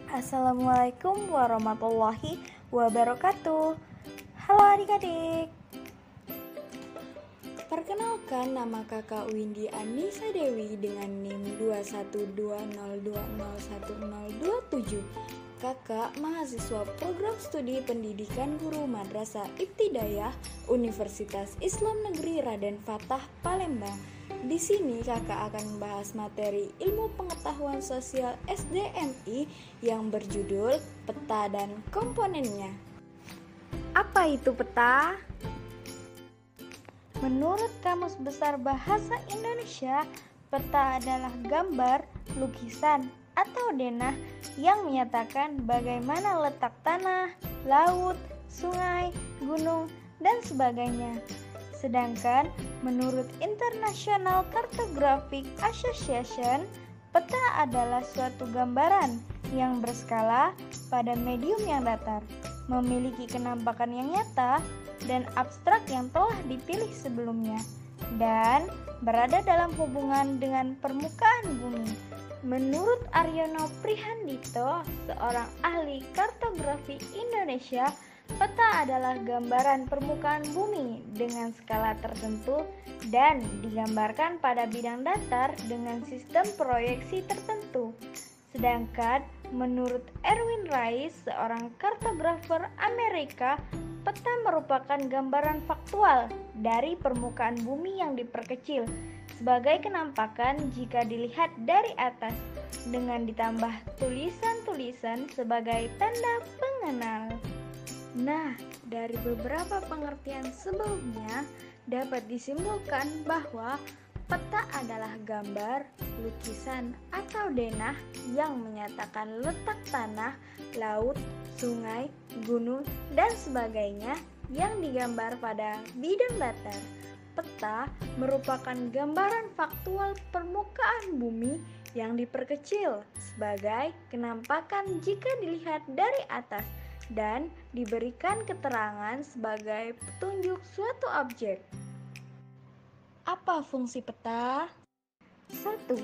Assalamualaikum warahmatullahi wabarakatuh. Halo adik-adik. Perkenalkan, nama kakak Windy Anissa Dewi dengan NIM 21202010027. Kakak mahasiswa program studi pendidikan guru Madrasah Ibtidaiyah Universitas Islam Negeri Raden Fatah Palembang. Di sini kakak akan membahas materi ilmu pengetahuan sosial SDMI yang berjudul peta dan komponennya. Apa itu peta? Menurut Kamus Besar Bahasa Indonesia, peta adalah gambar, lukisan, atau denah yang menyatakan bagaimana letak tanah, laut, sungai, gunung, dan sebagainya. Sedangkan menurut International Cartographic Association, peta adalah suatu gambaran yang berskala pada medium yang datar, memiliki kenampakan yang nyata dan abstrak yang telah dipilih sebelumnya, dan berada dalam hubungan dengan permukaan bumi. Menurut Aryono Prihandito, seorang ahli kartografi Indonesia, peta adalah gambaran permukaan bumi dengan skala tertentu dan digambarkan pada bidang datar dengan sistem proyeksi tertentu. Sedangkan menurut Erwin Rice, seorang kartografer Amerika, peta merupakan gambaran faktual dari permukaan bumi yang diperkecil sebagai kenampakan jika dilihat dari atas, dengan ditambah tulisan-tulisan sebagai tanda pengenal. Nah, dari beberapa pengertian sebelumnya dapat disimpulkan bahwa peta adalah gambar, lukisan, atau denah yang menyatakan letak tanah, laut, sungai, gunung, dan sebagainya yang digambar pada bidang datar. Peta merupakan gambaran faktual permukaan bumi yang diperkecil sebagai kenampakan jika dilihat dari atas dan diberikan keterangan sebagai petunjuk suatu objek. Apa fungsi peta? 1.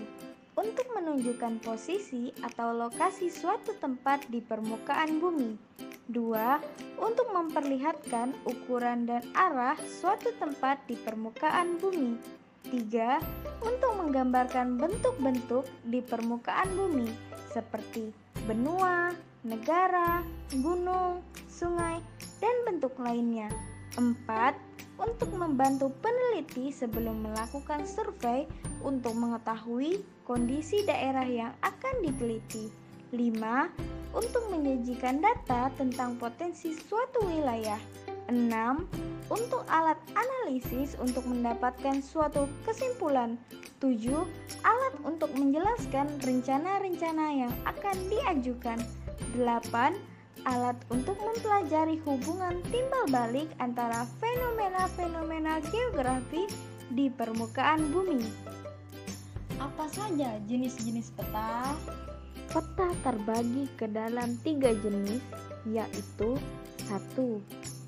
Untuk menunjukkan posisi atau lokasi suatu tempat di permukaan bumi. 2. Untuk memperlihatkan ukuran dan arah suatu tempat di permukaan bumi. 3. Untuk menggambarkan bentuk-bentuk di permukaan bumi seperti benua, negara, gunung, sungai, dan bentuk lainnya. 4. Untuk membantu peneliti sebelum melakukan survei untuk mengetahui kondisi daerah yang akan diteliti. 5. Untuk menyajikan data tentang potensi suatu wilayah. 6. Untuk alat analisis untuk mendapatkan suatu kesimpulan. 7. Alat untuk menjelaskan rencana-rencana yang akan diajukan. 8. Alat untuk mempelajari hubungan timbal balik antara fenomena-fenomena geografi di permukaan bumi. Apa saja jenis-jenis peta? Peta terbagi ke dalam 3 jenis, yaitu 1.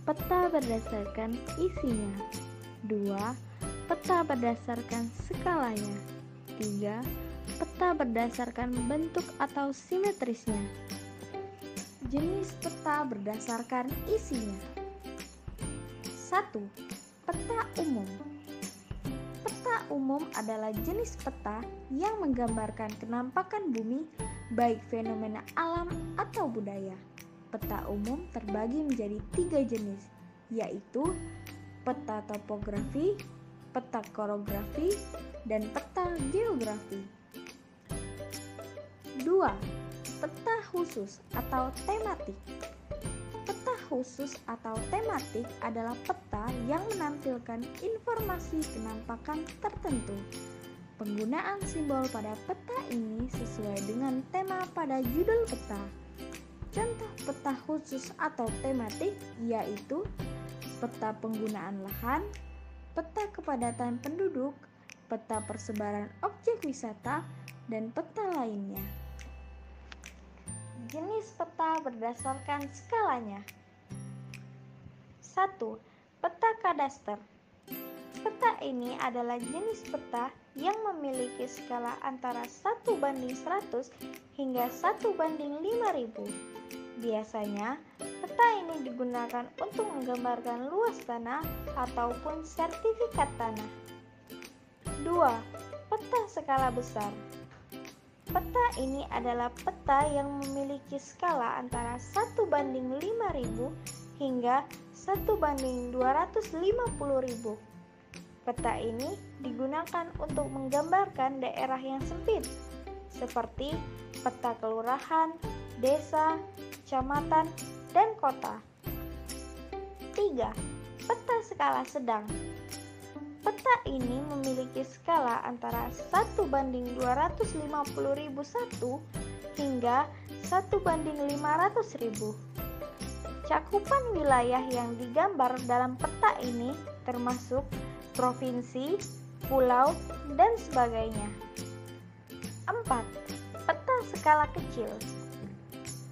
Peta berdasarkan isinya. 2. Peta berdasarkan skalanya. 3. Peta berdasarkan bentuk atau simetrisnya. Jenis peta berdasarkan isinya. 1. Peta umum. Peta umum adalah jenis peta yang menggambarkan kenampakan bumi, baik fenomena alam atau budaya. Peta umum terbagi menjadi 3 jenis, yaitu peta topografi, peta korografi, dan peta geografi. 2. Peta khusus atau tematik. Peta khusus atau tematik adalah peta yang menampilkan informasi kenampakan tertentu. Penggunaan simbol pada peta ini sesuai dengan tema pada judul peta. Contoh peta khusus atau tematik yaitu peta penggunaan lahan, peta kepadatan penduduk, peta persebaran objek wisata, dan peta lainnya. Jenis peta berdasarkan skalanya. 1. Peta kadaster. Peta ini adalah jenis peta yang memiliki skala antara 1:100 hingga 1:5000. Biasanya, peta ini digunakan untuk menggambarkan luas tanah ataupun sertifikat tanah. 2. Peta skala besar. Peta ini adalah peta yang memiliki skala antara 1:5000 hingga 1:250.000. Peta ini digunakan untuk menggambarkan daerah yang sempit, seperti peta kelurahan, desa, kecamatan, dan kota. 3. Peta skala sedang. Peta ini memiliki skala antara 1:250.001 hingga 1:500.000. Cakupan wilayah yang digambar dalam peta ini termasuk provinsi, pulau, dan sebagainya. 4. Peta skala kecil.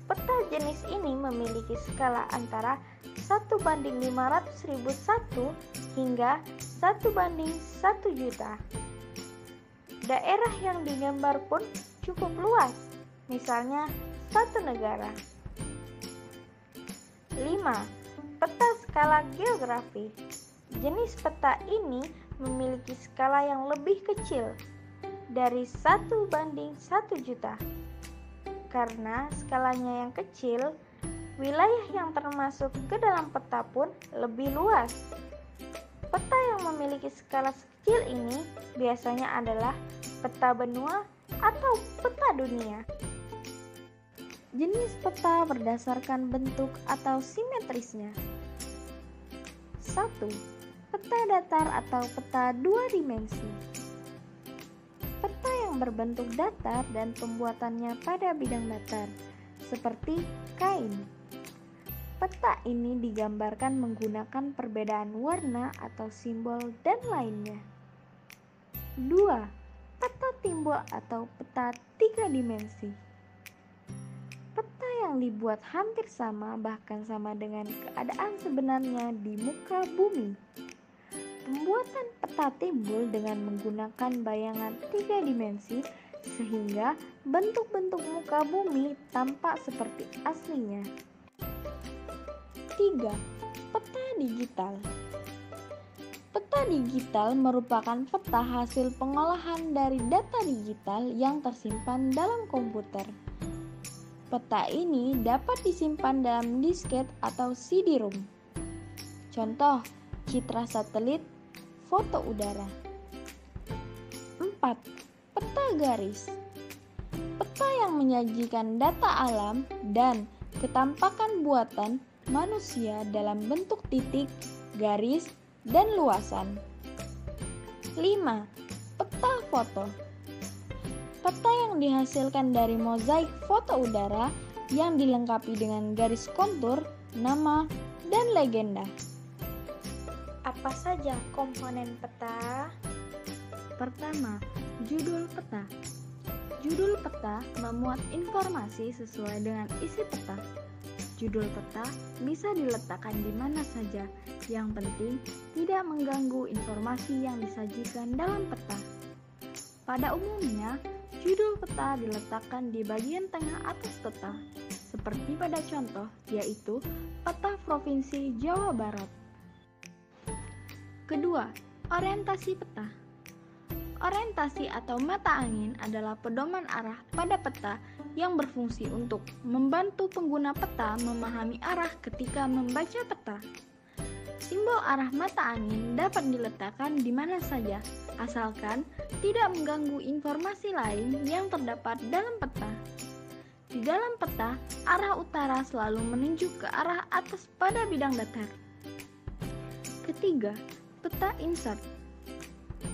Peta jenis ini memiliki skala antara 1:500.001 hingga 1:1.000.000. Daerah yang digambar pun cukup luas, misalnya satu negara. 5. Peta skala geografi. Jenis peta ini memiliki skala yang lebih kecil, dari 1:1.000.000. Karena skalanya yang kecil, wilayah yang termasuk ke dalam peta pun lebih luas. Peta yang memiliki skala sekecil ini biasanya adalah peta benua atau peta dunia. Jenis peta berdasarkan bentuk atau simetrisnya. 1. Peta datar atau peta 2 dimensi. Peta yang berbentuk datar dan pembuatannya pada bidang datar, seperti kain. Peta ini digambarkan menggunakan perbedaan warna atau simbol dan lainnya. 2. Peta timbul atau peta 3 dimensi. Peta yang dibuat hampir sama, bahkan sama dengan keadaan sebenarnya di muka bumi. Pembuatan peta timbul dengan menggunakan bayangan 3 dimensi sehingga bentuk-bentuk muka bumi tampak seperti aslinya. 3. Peta digital. Peta digital merupakan peta hasil pengolahan dari data digital yang tersimpan dalam komputer. Peta ini dapat disimpan dalam disket atau CD-ROM. Contoh, citra satelit, foto udara. 4. Peta garis. Peta yang menyajikan data alam dan ketampakan buatan manusia dalam bentuk titik, garis, dan luasan. 5. Peta foto. Peta yang dihasilkan dari mozaik foto udara yang dilengkapi dengan garis kontur, nama, dan legenda. Apa saja komponen peta? Pertama, judul peta. Judul peta memuat informasi sesuai dengan isi peta. Judul peta bisa diletakkan di mana saja, yang penting tidak mengganggu informasi yang disajikan dalam peta. Pada umumnya, judul peta diletakkan di bagian tengah atas peta, seperti pada contoh, yaitu peta Provinsi Jawa Barat. Kedua, orientasi peta. Orientasi atau mata angin adalah pedoman arah pada peta yang berfungsi untuk membantu pengguna peta memahami arah ketika membaca peta. Simbol arah mata angin dapat diletakkan di mana saja, asalkan tidak mengganggu informasi lain yang terdapat dalam peta. Di dalam peta, arah utara selalu menunjuk ke arah atas pada bidang datar. Ketiga, peta insert.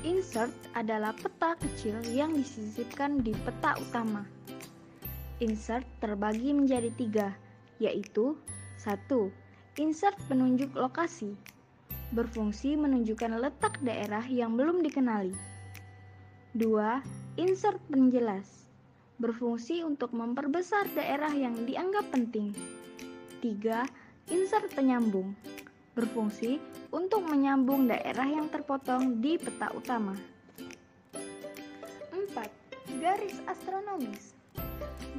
Insert adalah peta kecil yang disisipkan di peta utama. Insert terbagi menjadi 3, yaitu 1. Insert penunjuk lokasi, berfungsi menunjukkan letak daerah yang belum dikenali. 2. Insert penjelas, berfungsi untuk memperbesar daerah yang dianggap penting. 3. Insert penyambung, berfungsi untuk menyambung daerah yang terpotong di peta utama. 4. Garis astronomis.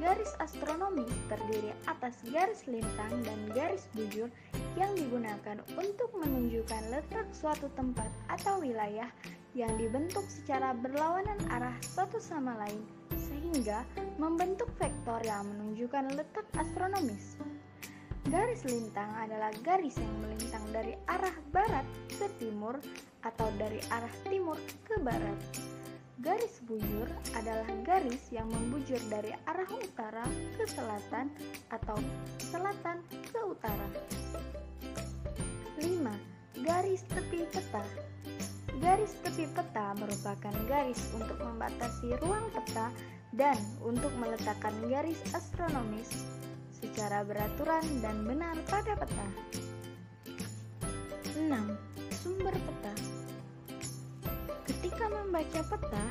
Garis astronomis terdiri atas garis lintang dan garis bujur yang digunakan untuk menunjukkan letak suatu tempat atau wilayah yang dibentuk secara berlawanan arah satu sama lain sehingga membentuk vektor yang menunjukkan letak astronomis. Garis lintang adalah garis yang melintang dari arah barat ke timur atau dari arah timur ke barat. Garis bujur adalah garis yang membujur dari arah utara ke selatan atau selatan ke utara. 5. Garis tepi peta. Garis tepi peta merupakan garis untuk membatasi ruang peta dan untuk meletakkan garis astronomis secara beraturan dan benar pada peta. 6. Sumber peta. Ketika membaca peta,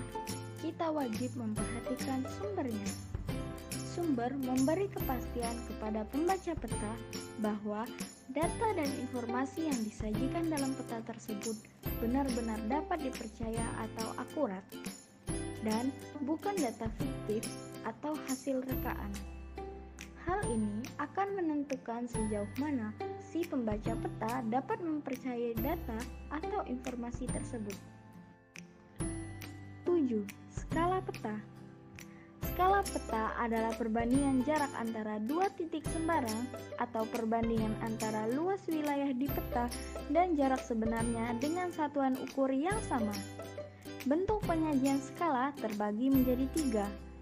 kita wajib memperhatikan sumbernya. Sumber memberi kepastian kepada pembaca peta bahwa data dan informasi yang disajikan dalam peta tersebut benar-benar dapat dipercaya atau akurat, dan bukan data fiktif atau hasil rekaan. Hal ini akan menentukan sejauh mana si pembaca peta dapat mempercayai data atau informasi tersebut. 7. Skala peta. Skala peta adalah perbandingan jarak antara dua titik sembarang atau perbandingan antara luas wilayah di peta dan jarak sebenarnya dengan satuan ukur yang sama. Bentuk penyajian skala terbagi menjadi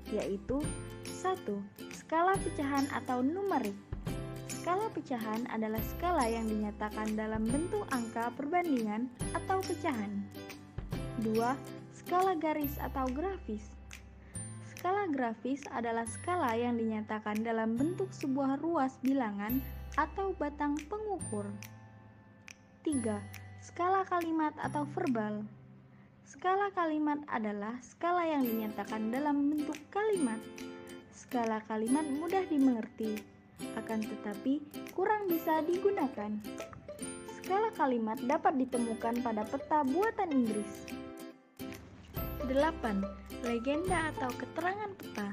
3, yaitu 1. Skala pecahan atau numerik. Skala pecahan adalah skala yang dinyatakan dalam bentuk angka perbandingan atau pecahan. 2. Skala garis atau grafis. Skala grafis adalah skala yang dinyatakan dalam bentuk sebuah ruas bilangan atau batang pengukur. 3. Skala kalimat atau verbal. Skala kalimat adalah skala yang dinyatakan dalam bentuk kalimat. Skala kalimat mudah dimengerti, akan tetapi kurang bisa digunakan. Skala kalimat dapat ditemukan pada peta buatan Inggris. 8. Legenda atau keterangan peta.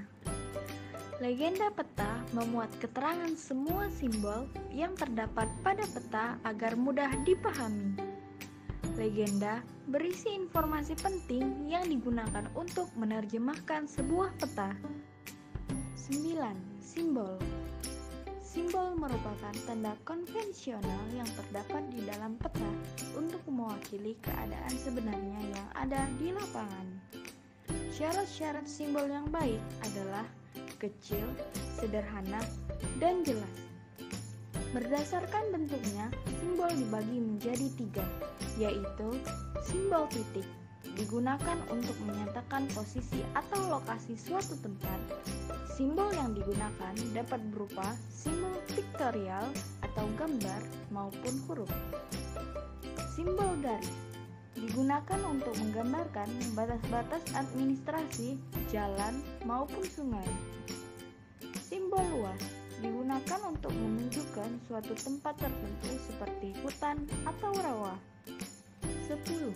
Legenda peta memuat keterangan semua simbol yang terdapat pada peta agar mudah dipahami. Legenda berisi informasi penting yang digunakan untuk menerjemahkan sebuah peta. 9. Simbol. Simbol merupakan tanda konvensional yang terdapat di dalam peta untuk mewakili keadaan sebenarnya yang ada di lapangan. Syarat-syarat simbol yang baik adalah kecil, sederhana, dan jelas. Berdasarkan bentuknya, simbol dibagi menjadi 3, yaitu simbol titik, digunakan untuk menyatakan posisi atau lokasi suatu tempat. Simbol yang digunakan dapat berupa simbol piktorial atau gambar maupun huruf. Simbol garis digunakan untuk menggambarkan batas-batas administrasi, jalan maupun sungai. Simbol luas digunakan untuk menunjukkan suatu tempat tertentu seperti hutan atau rawa. 10.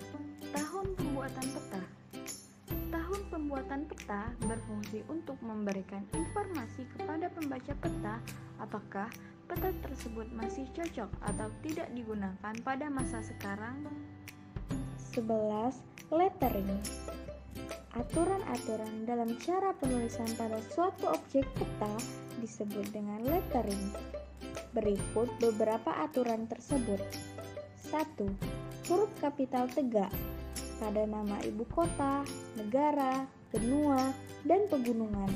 Tahun pembuatan peta. Tahun pembuatan peta berfungsi untuk memberikan informasi kepada pembaca peta apakah peta tersebut masih cocok atau tidak digunakan pada masa sekarang. 11. Lettering. Aturan-aturan dalam cara penulisan pada suatu objek peta disebut dengan lettering. Berikut beberapa aturan tersebut. 1. Huruf kapital tegak pada nama ibu kota, negara, benua, dan pegunungan.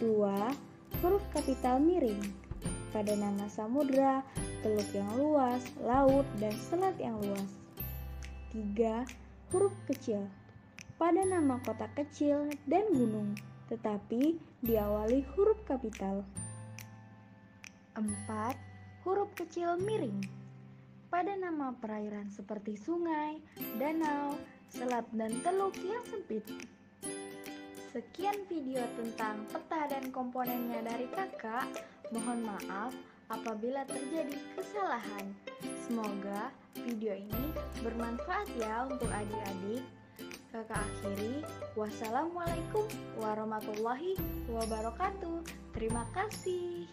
2. Huruf kapital miring pada nama samudra, teluk yang luas, laut, dan selat yang luas. 3. Huruf kecil pada nama kota kecil dan gunung, tetapi diawali huruf kapital. 4. Huruf kecil miring pada nama perairan seperti sungai, danau, selat, dan teluk yang sempit. Sekian video tentang peta dan komponennya dari Kakak. Mohon maaf apabila terjadi kesalahan. Semoga video ini bermanfaat ya untuk adik-adik. Kakak akhiri, wassalamualaikum warahmatullahi wabarakatuh. Terima kasih.